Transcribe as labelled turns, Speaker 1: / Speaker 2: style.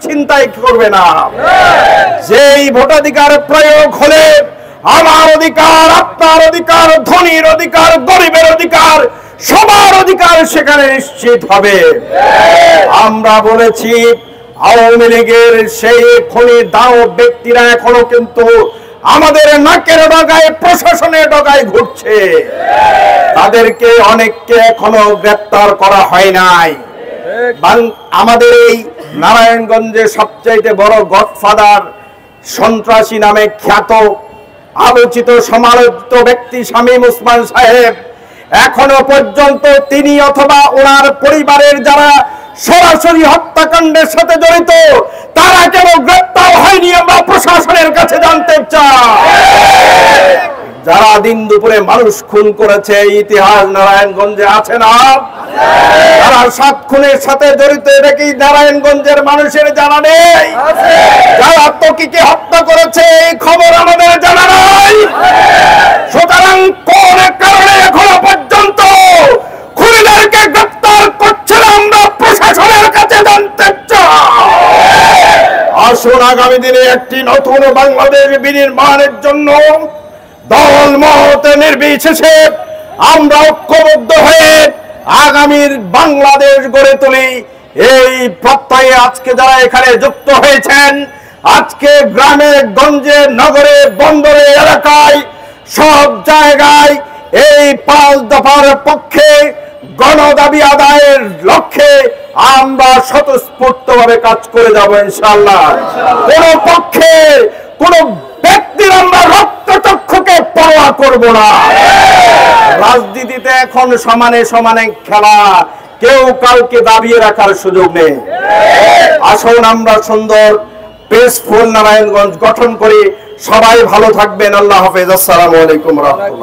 Speaker 1: ছিনতাই করবে না। যেই ভোটাধিকার প্রয়োগ হলে আমার অধিকার, আপনার অধিকার, ধনীর অধিকার, গরিবের অধিকার, সবার অধিকার সেখানে নিশ্চিত হবে। আমরা বলেছি আওয়ামী লীগের সেই খনি দাও ব্যক্তিরা এখনো কিন্তু আমাদের নাকের ডগায়, প্রশাসনের ডগায় ঘুরছে। তাদেরকে অনেককে এখনো গ্রেফতার করা হয় নাই। আমাদের এই নারায়ণগঞ্জে সবচাইতে বড় গডফাদার সন্ত্রাসী নামে খ্যাত আলোচিত সমালোচিত ব্যক্তি শামীম ওসমান সাহেব, এখনো পর্যন্ত তিনি অথবা ওনার পরিবারের যারা সরাসরি হত্যাকাণ্ডের সাথে জড়িত তারা কেন গ্রেফতার হয়নি আমরা প্রশাসনের কাছে জানতে চাই। যারা দিন দুপুরে মানুষ খুন করেছে ইতিহাস নারায়ণগঞ্জে আছে না? যারা 7 খুনের সাথে জড়িত এটা কি নারায়ণগঞ্জের মানুষের জানা নেই? যারা তকিকে হত্যা করেছে এই খবর আমাদের জানা নাই। সুতরাং কোন কারণে এখনো পর্যন্ত খুনিদেরকে গ্রেফতার করছে না আমরা প্রশাসনের কাছে জানতে চাই। আসুন আগামী দিনে একটি নতুন বাংলাদেশ বিনির্মাণের জন্য দল মত নির্বিশেষে আমরা ঐক্যবদ্ধ হয়ে আগামীর বাংলাদেশ গড়ে তুলি। এই প্রত্যয়ে আজকে যারা এখানে যুক্ত হয়েছেন, আজকে গ্রামে গঞ্জে নগরে বন্দরে এলাকায় সব জায়গায় এই 5 দফার পক্ষে গণদাবি আদায়ের লক্ষ্যে আমরা স্বতঃস্ফূর্তভাবে কাজ করে যাব ইনশাআল্লাহ। কোন পক্ষে কোন ব্যক্তির আমরা রক্তচক্ষুকে পরোয়া করব না। রাজনীতিতে এখন সমানে সমানে খেলা, কেউ কাউকে দাবিয়ে রাখার সুযোগ নেই। আসুন আমরা সুন্দর পিসফুল নারায়ণগঞ্জ গঠন করি। সবাই ভালো থাকবেন। আল্লাহ হাফেজ। আসসালামু আলাইকুম ওয়া রাহমাতুল্লাহ।